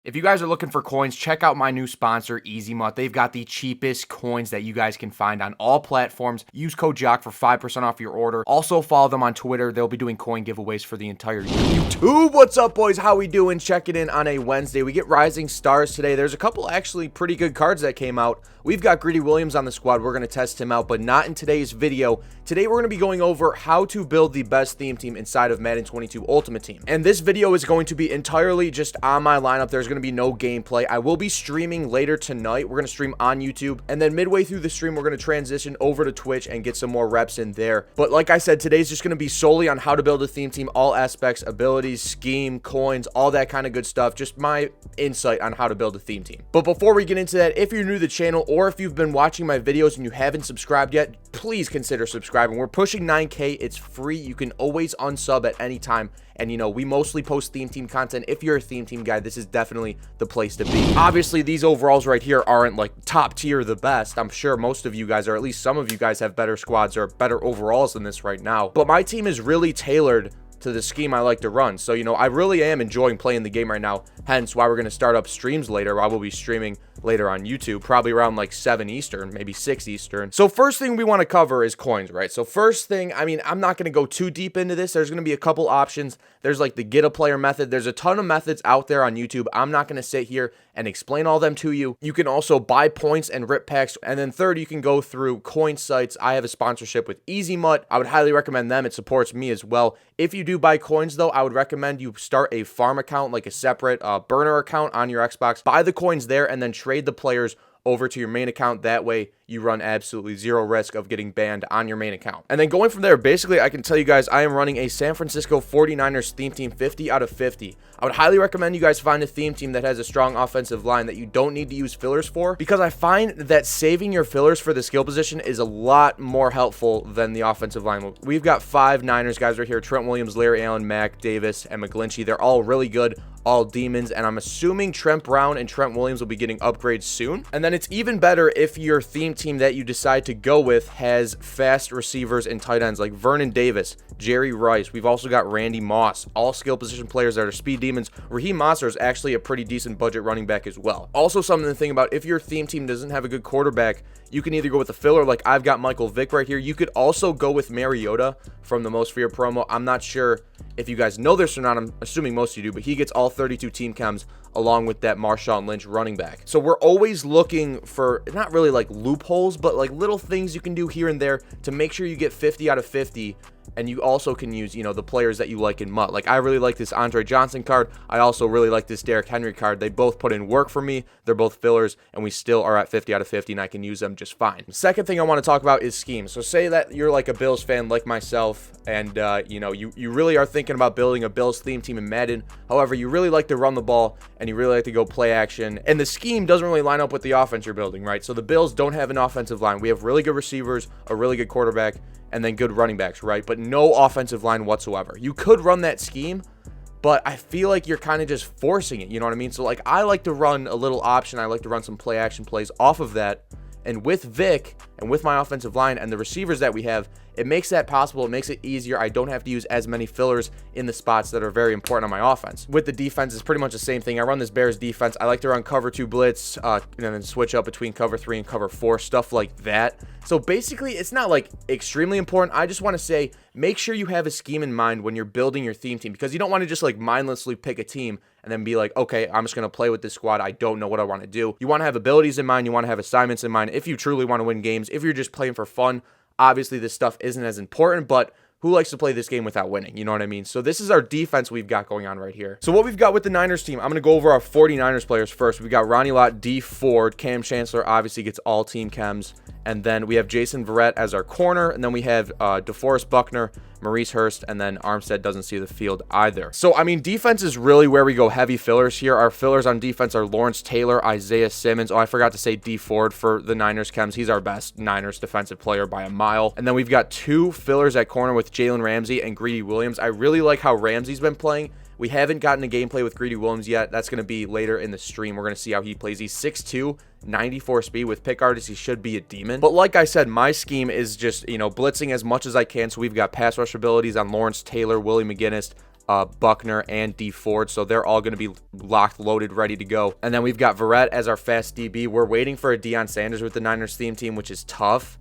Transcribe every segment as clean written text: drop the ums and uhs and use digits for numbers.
If you guys are looking for coins, check out my new sponsor, zmut. They've got the cheapest coins that you guys can find on all platforms. Use code JOCK for 5% off your order. Also follow them on Twitter. They'll be doing coin giveaways for the entire YouTube. What's up, boys? How we doing? Checking in on a Wednesday. We get Rising Stars today. There's a couple actually pretty good cards that came out. We've got Greedy Williams on the squad. We're going to test him out, but not in today's video. Today, we're going to be going over how to build the best theme team inside of Madden 22 Ultimate Team. And this video is going to be entirely just on my lineup. There's going to be no gameplay. I will be streaming later tonight. We're going to stream on YouTube. And then midway through the stream, we're going to transition over to Twitch and get some more reps in there. But like I said, today's just going to be solely on how to build a theme team, all aspects, abilities, scheme, coins, all that kind of good stuff. Just my insight on how to build a theme team. But before we get into that, if you're new to the channel or if you've been watching my videos and you haven't subscribed yet, please consider subscribing. We're pushing 9K. It's free. You can always unsub at any time. And, you know, we mostly post theme team content. If you're a theme team guy, this is definitely the place to be. Obviously, these overalls right here aren't like top tier the best. I'm sure most of you guys, or at least some of you guys, have better squads or better overalls than this right now. But my team is really tailored to the scheme I like to run. So, you know, I really am enjoying playing the game right now. Hence why we're going to start up streams later. I will be streaming later on YouTube, probably around like 7 Eastern, maybe 6 Eastern. So first thing we want to cover is coins, right? So first thing, I mean, I'm not going to go too deep into this. There's going to be a couple options. There's like the get a player method. There's a ton of methods out there on YouTube. I'm not going to sit here and explain all them to you. You can also buy points and rip packs. And then third, you can go through coin sites. I have a sponsorship with zmut. I would highly recommend them. It supports me as well. If you do buy coins though, I would recommend you start a farm account, like a separate burner account on your Xbox. Buy the coins there and then trade the players over to your main account. That way you run absolutely zero risk of getting banned on your main account. And then going from there, basically I can tell you guys I am running a San Francisco 49ers theme team 50 out of 50. I would highly recommend you guys find a theme team that has a strong offensive line that you don't need to use fillers for, because I find that saving your fillers for the skill position is a lot more helpful than the offensive line. We've got 5 Niners guys right here: Trent Williams, Larry Allen, Mac Davis, and McGlinchey. They're all really good, all demons, and I'm assuming Trent Brown and Trent Williams will be getting upgrades soon. And then it's even better if your theme team that you decide to go with has fast receivers and tight ends like Vernon Davis, Jerry Rice. We've also got Randy Moss, all skill position players that are speed demons. Raheem Mostert is actually a pretty decent budget running back as well. Also something to think about, if your theme team doesn't have a good quarterback, you can either go with a filler like I've got Michael Vick right here. You could also go with Mariota from the Most Feared promo. I'm not sure if you guys know this or not. I'm assuming most of you do, but he gets all 32 team chems along with that Marshawn Lynch running back. So we're always looking for not really like loopholes, but like little things you can do here and there to make sure you get 50 out of 50. And you also can use, you know, the players that you like in MUT. Like I really like this Andre Johnson card. I also really like this Derrick Henry card. They both put in work for me. They're both fillers, and we still are at 50 out of 50, and I can use them just fine. Second thing I want to talk about is scheme. So say that you're like a Bills fan like myself, and you know, you really are thinking about building a Bills theme team in Madden. However, you really like to run the ball, and you really like to go play action, and the scheme doesn't really line up with the offense you're building, right? So the Bills don't have an offensive line. We have really good receivers, a really good quarterback, and then good running backs, right? But no offensive line whatsoever. You could run that scheme, but I feel like you're kind of just forcing it, you know what I mean? So like I like to run a little option. I like to run some play action plays off of that. And with Vic and with my offensive line and the receivers that we have, it makes that possible. It makes it easier. I don't have to use as many fillers in the spots that are very important on my offense. With the defense, it's pretty much the same thing. I run this Bears defense. I like to run cover 2 blitz and then switch up between cover 3 and cover 4, stuff like that. So basically, it's not like extremely important. I just want to say, make sure you have a scheme in mind when you're building your theme team, because you don't want to just like mindlessly pick a team and then be like, okay, I'm just going to play with this squad. I don't know what I want to do. You want to have abilities in mind. You want to have assignments in mind. If you truly want to win games, if you're just playing for fun, obviously this stuff isn't as important, but who likes to play this game without winning? You know what I mean? So this is our defense we've got going on right here. So what we've got with the Niners team, I'm going to go over our 49ers players first. We've got Ronnie Lott, D Ford, Cam Chancellor obviously gets all team chems. And then we have Jason Verrett as our corner. And then we have DeForest Buckner, Maurice Hurst, and then Armstead doesn't see the field either. So, I mean, defense is really where we go heavy fillers here. Our fillers on defense are Lawrence Taylor, Isaiah Simmons. Oh, I forgot to say D Ford for the Niners chems. He's our best Niners defensive player by a mile. And then we've got 2 fillers at corner with Jalen Ramsey and Greedy Williams. I really like how Ramsey's been playing. We haven't gotten a gameplay with Greedy Williams yet. That's going to be later in the stream. We're going to see how he plays. He's 6'2", 94 speed. With pick artists, he should be a demon. But like I said, my scheme is just, you know, blitzing as much as I can. So we've got pass rush abilities on Lawrence Taylor, Willie McGinnis, Buckner, and D Ford, so they're all going to be locked, loaded, ready to go. And then we've got Verrett as our fast DB. We're waiting for a Deion Sanders with the Niners theme team, which is tough.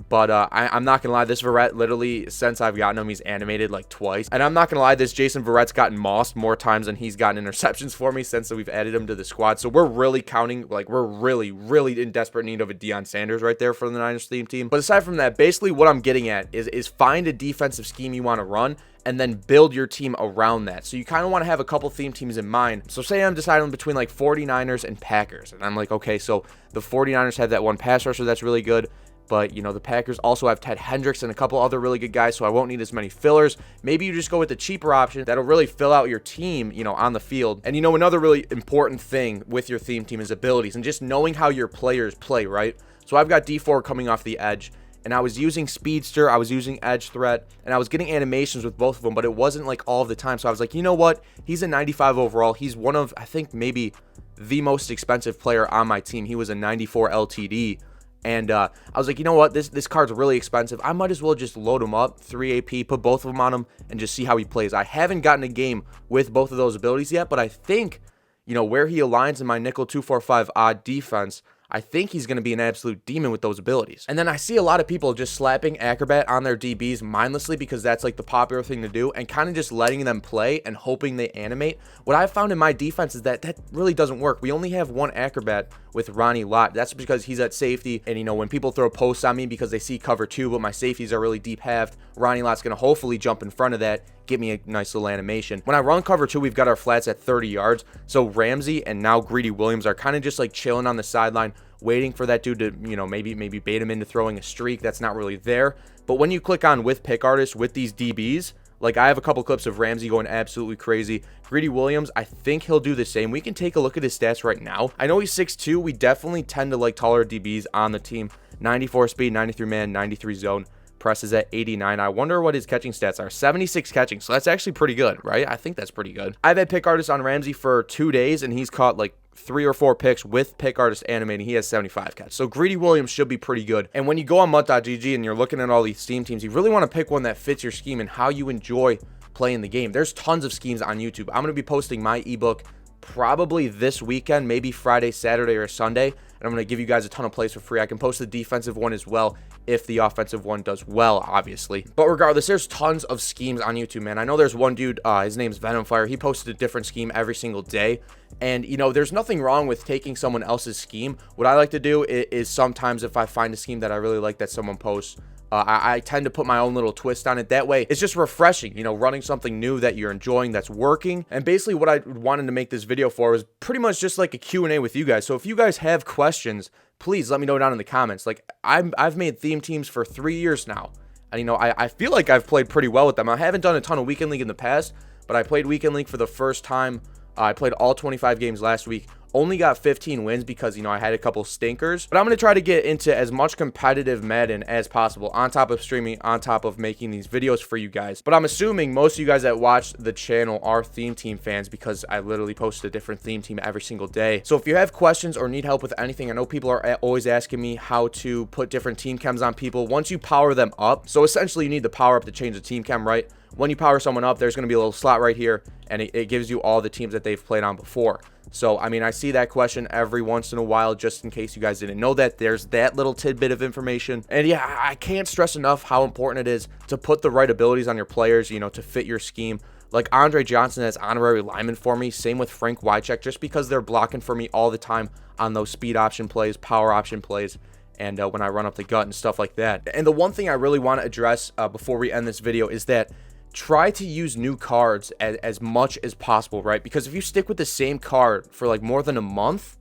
But I'm not going to lie, this Verrett, literally, since I've gotten him, he's animated like twice. And I'm not going to lie, this Jason Verrett's gotten mossed more times than he's gotten interceptions for me since we've added him to the squad. So we're really counting, like, we're really, really in desperate need of a Deion Sanders right there for the Niners theme team. But aside from that, basically what I'm getting at is find a defensive scheme you want to run and then build your team around that. So you kind of want to have a couple theme teams in mind. So say I'm deciding between like 49ers and Packers. And I'm like, okay, so the 49ers have that one pass rusher that's really good. But, you know, the Packers also have Ted Hendricks and a couple other really good guys, so I won't need as many fillers. Maybe you just go with the cheaper option that'll really fill out your team, you know, on the field. And, you know, another really important thing with your theme team is abilities and just knowing how your players play, right? So I've got D4 coming off the edge, and I was using Speedster, I was using Edge Threat, and I was getting animations with both of them, but it wasn't like all of the time. So I was like, you know what? He's a 95 overall. He's one of, I think, maybe the most expensive player on my team. He was a 94 LTD. And I was like, you know what, this card's really expensive. I might as well just load him up, 3 AP, put both of them on him, and just see how he plays. I haven't gotten a game with both of those abilities yet, but I think, you know, where he aligns in my nickel 2-4-5 odd defense, I think he's going to be an absolute demon with those abilities. And then I see a lot of people just slapping Acrobat on their DBs mindlessly because that's like the popular thing to do, and kind of just letting them play and hoping they animate. What I've found in my defense is that really doesn't work. We only have one Acrobat with Ronnie Lott. That's because he's at safety, and you know, when people throw posts on me because they see cover 2, but my safeties are really deep halved, Ronnie Lott's going to hopefully jump in front of that, give me a nice little animation. When I run cover 2, we've got our flats at 30 yards. So Ramsey and now Greedy Williams are kind of just like chilling on the sideline, waiting for that dude to, you know, maybe bait him into throwing a streak that's not really there. But when you click on with pick artists with these DBs, like I have a couple clips of Ramsey going absolutely crazy. Greedy Williams, I think he'll do the same. We can take a look at his stats right now. I know he's 6'2". We definitely tend to like taller DBs on the team. 94 speed, 93 man, 93 zone. Presses at 89. I wonder what his catching stats are. 76 catching, so that's actually pretty good, right? I think that's pretty good. I've had pick artists on Ramsey for 2 days, and he's caught like 3 or 4 picks with pick artist animating. He has 75 catch. So Greedy Williams should be pretty good. And when you go on mut.gg and you're looking at all these Steam teams, you really want to pick one that fits your scheme and how you enjoy playing the game. There's tons of schemes on YouTube. I'm going to be posting my ebook probably this weekend, maybe Friday, Saturday, or Sunday. And I'm going to give you guys a ton of plays for free. I can post the defensive one as well if the offensive one does well, obviously. But regardless, there's tons of schemes on YouTube, man. I know there's one dude, his name's Venomfire. He posted a different scheme every single day. And, you know, there's nothing wrong with taking someone else's scheme. What I like to do is sometimes if I find a scheme that I really like that someone posts, I tend to put my own little twist on it. That way, it's just refreshing, you know, running something new that you're enjoying, that's working. And basically what I wanted to make this video for was pretty much just like a Q&A with you guys. So if you guys have questions, please let me know down in the comments. Like, I've made theme teams for 3 years now. And, you know, I feel like I've played pretty well with them. I haven't done a ton of Weekend League in the past, but I played Weekend League for the first time. I played all 25 games last week. Only got 15 wins because, you know, I had a couple stinkers. But I'm going to try to get into as much competitive Madden as possible on top of streaming, on top of making these videos for you guys. But I'm assuming most of you guys that watch the channel are theme team fans because I literally post a different theme team every single day. So if you have questions or need help with anything, I know people are always asking me how to put different team chems on people once you power them up. So essentially you need the power up to change the team chem, right? When you power someone up, there's going to be a little slot right here, and it gives you all the teams that they've played on before. So, I mean, I see that question every once in a while, just in case you guys didn't know that. There's that little tidbit of information. And yeah, I can't stress enough how important it is to put the right abilities on your players, you know, to fit your scheme. Like Andre Johnson as honorary lineman for me. Same with Frank Wycheck, just because they're blocking for me all the time on those speed option plays, power option plays, and when I run up the gut and stuff like that. And the one thing I really want to address before we end this video is that try to use new cards as much as possible, right? Because if you stick with the same card for like more than a month,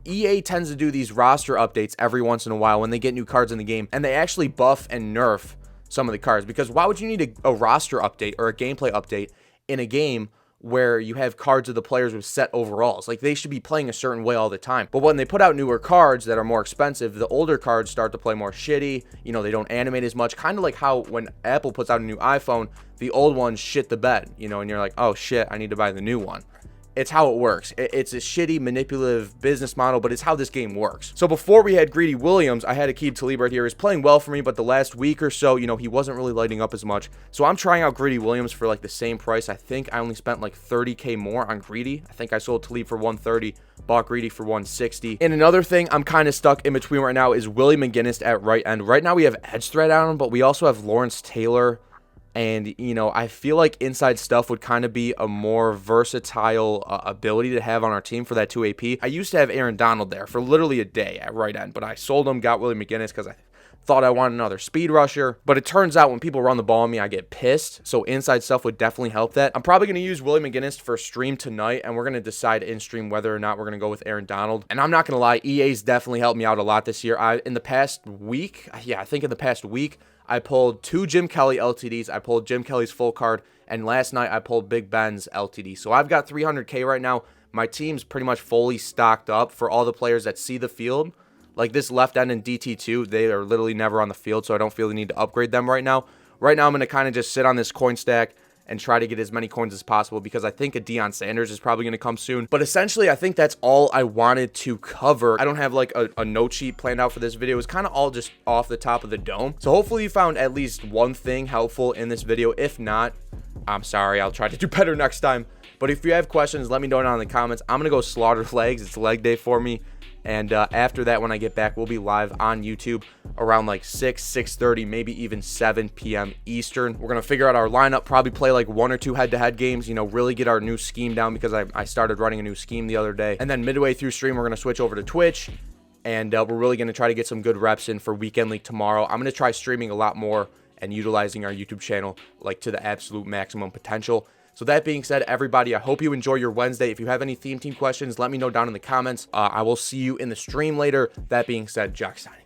EA tends to do these roster updates every once in a while when they get new cards in the game, and they actually buff and nerf some of the cards. Because why would you need a roster update or a gameplay update in a game where you have cards of the players with set overalls? Like, they should be playing a certain way all the time. But when they put out newer cards that are more expensive, the older cards start to play more shitty. You know, they don't animate as much. Kind of like how when Apple puts out a new iPhone, the old ones shit the bed, you know, and you're like, oh shit, I need to buy the new one. it's how it works. It's a shitty, manipulative business model, but it's how this game works. So before we had Greedy Williams, I had Aqib Talib right here. He's playing well for me, but the last week or so, you know, he wasn't really lighting up as much. So I'm trying out Greedy Williams for like the same price. I think I only spent like 30K more on Greedy. I think I sold Talib for 130, bought Greedy for 160. And another thing I'm kind of stuck in between right now is Willie McGinnis at right end. Right now we have edge threat on him, but we also have Lawrence Taylor. And, you know, I feel like inside stuff would kind of be a more versatile ability to have on our team for that 2 AP. I used to have Aaron Donald there for literally a day at right end, but I sold him, got Willie McGinnis because I thought I wanted another speed rusher. But it turns out when people run the ball on me, I get pissed. So inside stuff would definitely help that. I'm probably going to use Willie McGinnis for stream tonight, and we're going to decide in stream whether or not we're going to go with Aaron Donald. And I'm not going to lie, EA's definitely helped me out a lot this year. In the past week, I think in the past week, I pulled 2 Jim Kelly LTDs. I pulled Jim Kelly's full card. And last night, I pulled Big Ben's LTD. So I've got 300K right now. My team's pretty much fully stocked up for all the players that see the field. Like this left end in DT2, they are literally never on the field, so I don't feel the need to upgrade them right now. Right now, I'm going to kind of just sit on this coin stack and try to get as many coins as possible because I think a Deion Sanders is probably going to come soon. But essentially, I think that's all I wanted to cover. I don't have like a note sheet planned out for this video. It was kind of all just off the top of the dome. So hopefully you found at least one thing helpful in this video. If not, I'm sorry. I'll try to do better next time. But if you have questions, let me know down in the comments. I'm going to go slaughter legs. It's leg day for me. And after that, when I get back, we'll be live on YouTube around like 6:30, maybe even 7 p.m. Eastern. We're going to figure out our lineup, probably play like 1 or 2 head-to-head games, you know, really get our new scheme down because I started running a new scheme the other day. And then midway through stream, we're going to switch over to Twitch. And we're really going to try to get some good reps in for Weekend League tomorrow. I'm going to try streaming a lot more and utilizing our YouTube channel like to the absolute maximum potential. So that being said, everybody, I hope you enjoy your Wednesday. If you have any theme team questions, let me know down in the comments. I will see you in the stream later. That being said, Jock signing.